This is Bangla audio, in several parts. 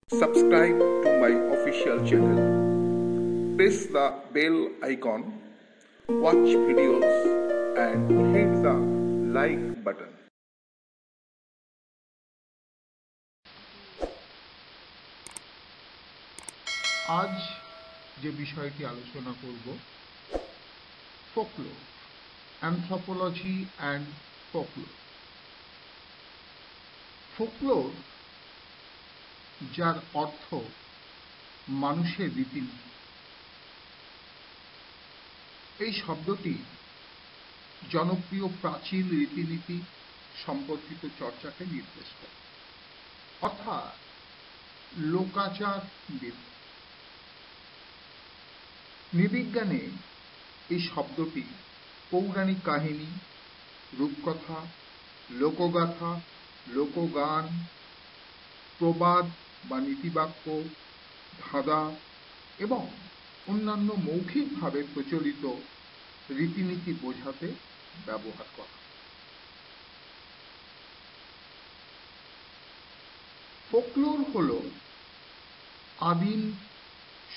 Subscribe to my official channel. Press the bell icon, watch videos, and hit the like button. আজ যে বিষয়টি আলোচনা করব folklore, anthropology and folklore. Folklore, যার অর্থ মানুষের রীতিনীতি, এই শব্দটি জনপ্রিয় প্রাচীন রীতিনীতি সম্পর্কিত চর্চাকে নির্দেশ করে, অর্থাৎ লোকাচার বিদ্যা। নৃবিজ্ঞানে এই শব্দটি পৌরাণিক কাহিনী, রূপকথা, লোকগাথা, লোকগান, প্রবাদ বা নীতিবাক্য, ধাঁধা এবং অন্যান্য মৌখিকভাবে প্রচলিত রীতিনীতি বোঝাতে ব্যবহার করা। ফোকলোর হল আদিম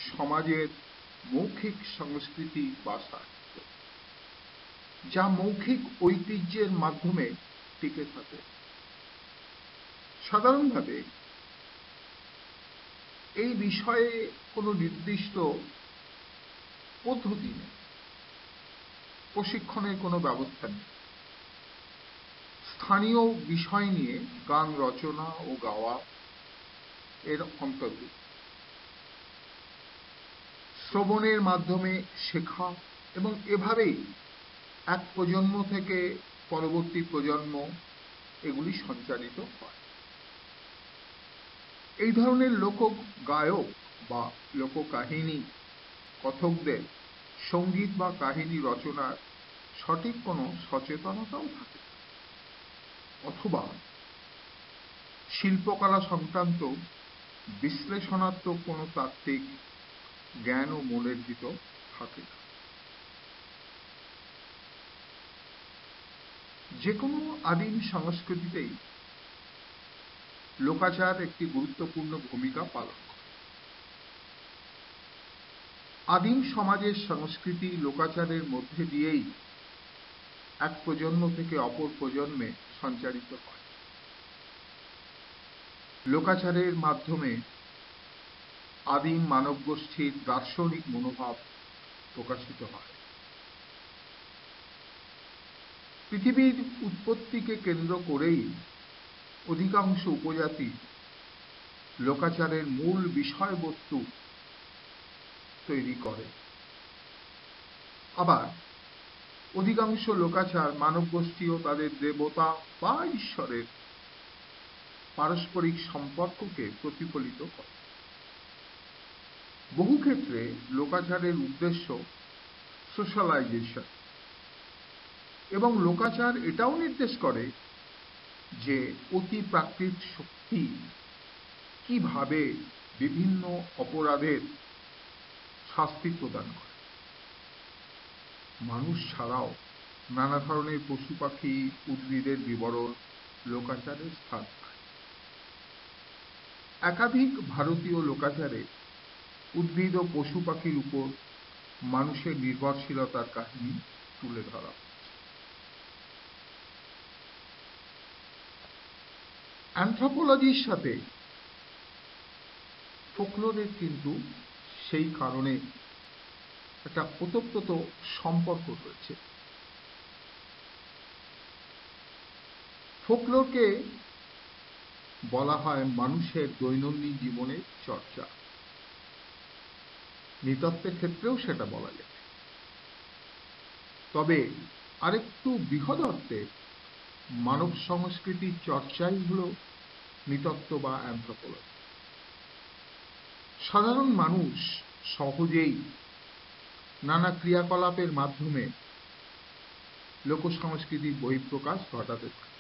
সমাজের মৌখিক সংস্কৃতি বা সাহিত্য, যা মৌখিক ঐতিহ্যের মাধ্যমে টিকে থাকে। সাধারণভাবে এই বিষয়ে কোনো নির্দিষ্ট পদ্ধতি নেই, প্রশিক্ষণের কোনো ব্যবস্থা নেই। স্থানীয় বিষয় নিয়ে গান রচনা ও গাওয়া এর অন্তর্ভুক্ত। শ্রবণের মাধ্যমে শেখা এবং এভাবেই এক প্রজন্ম থেকে পরবর্তী প্রজন্ম এগুলি সঞ্চারিত হয়। এই ধরনের লোক গায়ক বা লোককাহিনী কথকদের সঙ্গীত বা কাহিনী রচনার সঠিক কোনো সচেতনতাও থাকে, অথবা শিল্পকলা সংক্রান্ত বিশ্লেষণাত্মক কোনো তাত্ত্বিক জ্ঞান ও মনোযোগ থাকে না। যে কোনো আদিম সংস্কৃতিতেই লোকাচার একটি গুরুত্বপূর্ণ ভূমিকা পালন করে। আদিম সমাজের সংস্কৃতি লোকাচারের মধ্যে দিয়েই এক প্রজন্ম থেকে অপর প্রজন্মে সঞ্চারিত হয়। লোকাচারের মাধ্যমে আদিম মানব গোষ্ঠীর দার্শনিক মনোভাব প্রকাশিত হয়। পৃথিবীর উৎপত্তিকে কেন্দ্র করেই অধিকাংশ উপজাতি লোকাচারের মূল বিষয়বস্তু তৈরি করে। আবার অধিকাংশ লোকাচার মানব গোষ্ঠী ও তাদের দেবতা বা ঈশ্বরের পারস্পরিক সম্পর্ককে প্রতিফলিত করে। বহু ক্ষেত্রে লোকাচারের উদ্দেশ্য সোশ্যালাইজেশন, এবং লোকাচার এটাও নির্দেশ করে যে অতি প্রাকৃত শক্তি কিভাবে বিভিন্ন অপরাধের শাস্তি প্রদান করে। মানুষ ছাড়াও নানা ধরনের পশু পাখি উদ্ভিদের বিবরণ লোকাচারের স্থান পায়। একাধিক ভারতীয় লোকাচারে উদ্ভিদ ও পশু পাখির উপর মানুষের নির্ভরশীলতার কাহিনী তুলে ধরা হয়েছে। অ্যানথ্রোপোলজির সাথে ফোকলোরের কিন্তু সেই কারণে একটা ওতপ্রোত সম্পর্ক রয়েছে। ফোকলোরকে বলা হয় মানুষের দৈনন্দিন জীবনের চর্চা, নৃতত্ত্বের ক্ষেত্রেও সেটা বলা যাবে। তবে আরেকটু বৃহৎ অর্থে মানব সংস্কৃতির চর্চাই হলো নৃতত্ত্ব বা অ্যানথ্রোপোলজি। সাধারণ মানুষ সহজেই নানা ক্রিয়াকলাপের মাধ্যমে লোক সংস্কৃতির বহিঃপ্রকাশ ঘটাতে পারে।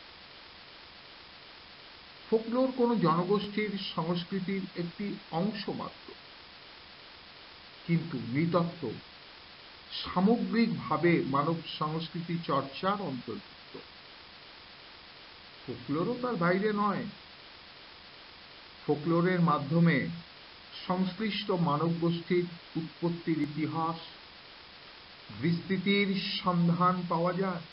ফোকলোর কোনো জনগোষ্ঠীর সংস্কৃতির একটি অংশ মাত্র, কিন্তু নৃতত্ত্ব সামগ্রিকভাবে মানব সংস্কৃতি চর্চার অন্তর্ভুক্ত। ফোকলোরও তার বাইরে নয়। ফোকলোরের মাধ্যমে সংশ্লিষ্ট মানব গোষ্ঠীর উৎপত্তির ইতিহাস বিস্তৃতির সন্ধান পাওয়া যায়,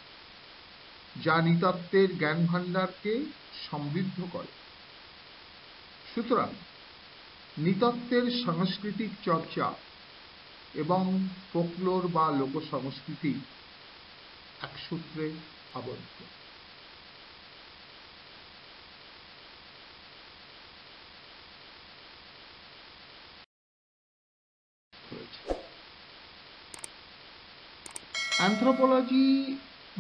যা নৃতত্ত্বের জ্ঞান ভাণ্ডারকে সমৃদ্ধ করে। সুতরাং নৃতত্ত্বের সাংস্কৃতিক চর্চা এবং ফোকলোর বা লোক সংস্কৃতি এক সূত্রে আবদ্ধ। অ্যানথ্রোপোলজি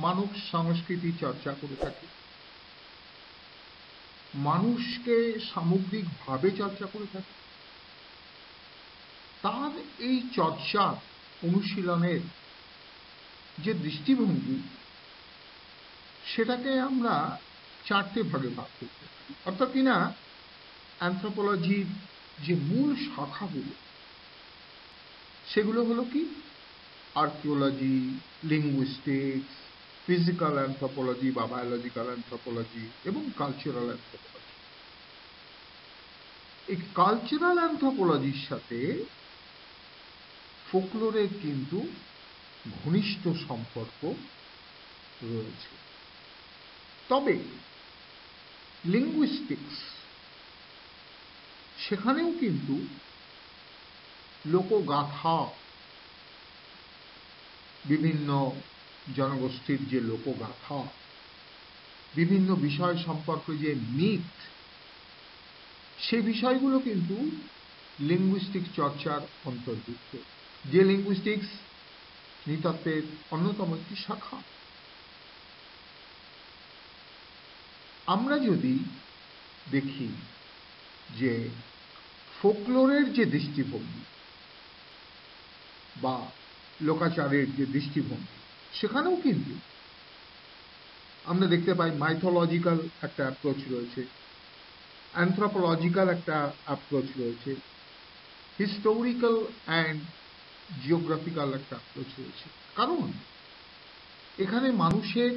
মানব সংস্কৃতি চর্চা করে থাকে, মানুষকে সামগ্রিকভাবে চর্চা করে থাকে। তার এই চর্চা অনুশীলনের যে দৃষ্টিভঙ্গি, সেটাকে আমরা চারটে ভাগে ভাগ করতে পারি। অর্থাৎ কিনা অ্যানথ্রোপোলজির যে মূল শাখাগুলো, সেগুলো হলো কি আর্কিওলজি, লিঙ্গুইস্টিক্স, ফিজিক্যাল অ্যানথ্রোপোলজি বা বায়োলজিক্যাল অ্যানথ্রোপোলজি এবং কালচারাল অ্যানথ্রোপোলজি। এই কালচারাল অ্যানথ্রোপোলজির সাথে ফোকলোরের কিন্তু ঘনিষ্ঠ সম্পর্ক রয়েছে। তবে লিঙ্গুইস্টিক্স, সেখানেও কিন্তু লোকগাথা, বিভিন্ন জনগোষ্ঠীর যে লোকগাথা, বিভিন্ন বিষয় সম্পর্কে যে মিথ, সে বিষয়গুলো কিন্তু লিঙ্গুইস্টিক চর্চার অন্তর্ভুক্ত, যে লিঙ্গুইস্টিক্স নৃতত্ত্বের অন্যতম একটি শাখা। আমরা যদি দেখি যে ফোকলোরের যে দৃষ্টিভঙ্গি বা লোকাচারের যে দৃষ্টিভঙ্গি, সেখানেও কিন্তু আমরা দেখতে পাই মাইথোলজিক্যাল একটা অ্যাপ্রোচ রয়েছে, অ্যানথ্রোপোলজিক্যাল একটা অ্যাপ্রোচ রয়েছে, হিস্টোরিক্যাল অ্যান্ড জিওগ্রাফিক্যাল একটা অ্যাপ্রোচ রয়েছে। কারণ এখানে মানুষের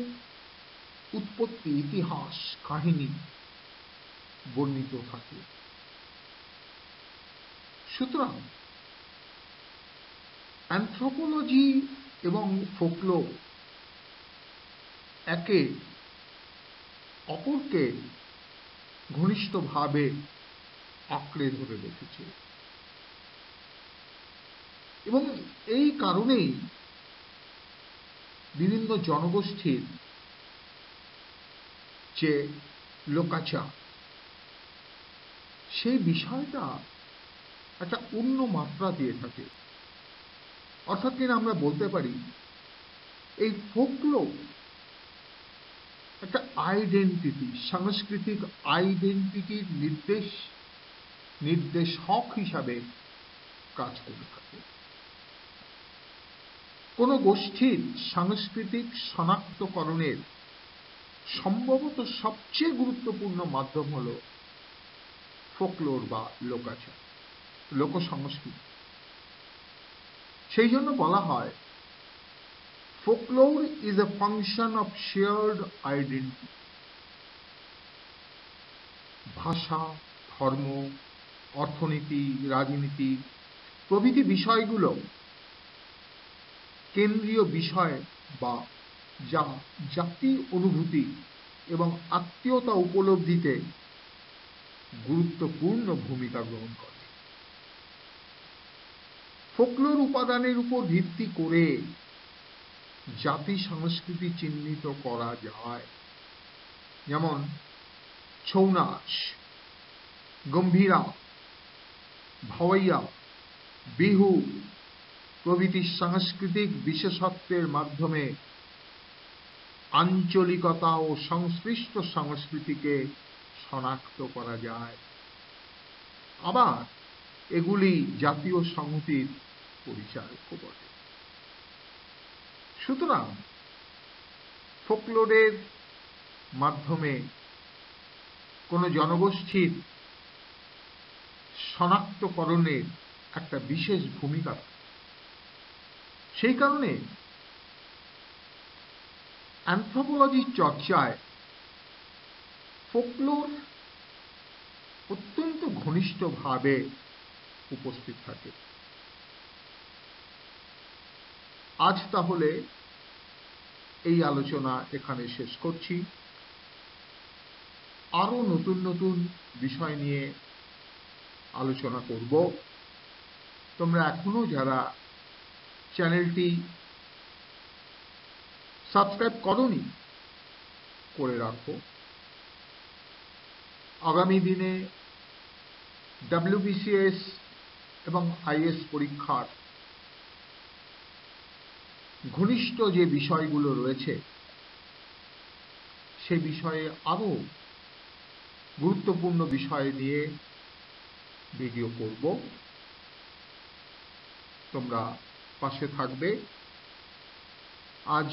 উৎপত্তি, ইতিহাস, কাহিনী বর্ণিত থাকে। সুতরাং অ্যানথ্রোপোলজি এবং ফোকলোর একে অপরকে ঘনিষ্ঠভাবে আঁকড়ে ধরে রেখেছে এবং এই কারণেই বিভিন্ন জনগোষ্ঠীর যে লোকাচার, সেই বিষয়টা একটা অন্য মাত্রা দিয়ে থাকে। অর্থাৎ কিনা আমরা বলতে পারি এই ফোকলোর একটা আইডেন্টিটি, সাংস্কৃতিক আইডেন্টিটির নির্দেশক হিসাবে কাজ করে থাকে। কোন গোষ্ঠীর সাংস্কৃতিক শনাক্তকরণের সম্ভবত সবচেয়ে গুরুত্বপূর্ণ মাধ্যম হল ফোকলোর বা লোকাচার, লোক সংস্কৃতি। সেই জন্য বলা হয় folklore is a function of shared identity. ভাষা, ধর্ম, অর্থনীতি, রাজনীতি প্রভৃতি বিষয়গুলো কেন্দ্রীয় বিষয় বা যা জাতি অনুভূতি এবং আত্মীয়তা উপলব্ধিতে গুরুত্বপূর্ণ ভূমিকা গ্রহণ করে। ফোকলোর উপাদানের উপর ভিত্তি করে জাতি সংস্কৃতি চিহ্নিত করা যায়, যেমন ছৌ নাচ, গম্ভীরা, ভাওয়াইয়া, বিহু প্রভৃতি সাংস্কৃতিক বিশেষত্বের মাধ্যমে আঞ্চলিকতা ও সংশ্লিষ্ট সংস্কৃতিকে শনাক্ত করা যায়। আবার এগুলি জাতীয় সংহতির পরিচায়ক বটে। সুতরাং ফোকলোরের মাধ্যমে কোন জনগোষ্ঠীর শনাক্তকরণের একটা বিশেষ ভূমিকা থাকে। সেই কারণে অ্যানথ্রোপোলজির চর্চায় ফোকলোর অত্যন্ত অত্যন্ত ঘনিষ্ঠভাবে উপস্থিত থাকে। আজ তাহলে এই আলোচনা এখানে শেষ করছি। আরো নতুন নতুন বিষয় নিয়ে আলোচনা করব। তোমরা এখনো যারা চ্যানেলটি সাবস্ক্রাইব করোনি, করে রাখো। আগামী দিনে WBCS এবং IAS পরীক্ষার ঘনিষ্ঠ যে বিষয়গুলো রয়েছে সে বিষয়ে আরো গুরুত্বপূর্ণ বিষয় নিয়ে ভিডিও করব। তোমরা পাশে থাকবে। আজ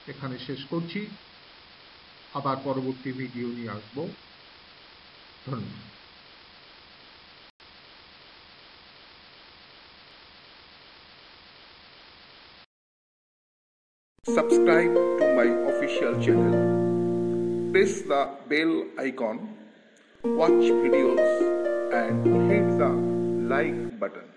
এখানে শেষ করছি। আবার পরবর্তী ভিডিও নিয়ে আসবো। ধন্যবাদ। Subscribe to my official channel. Press the bell icon, watch videos and hit the like button.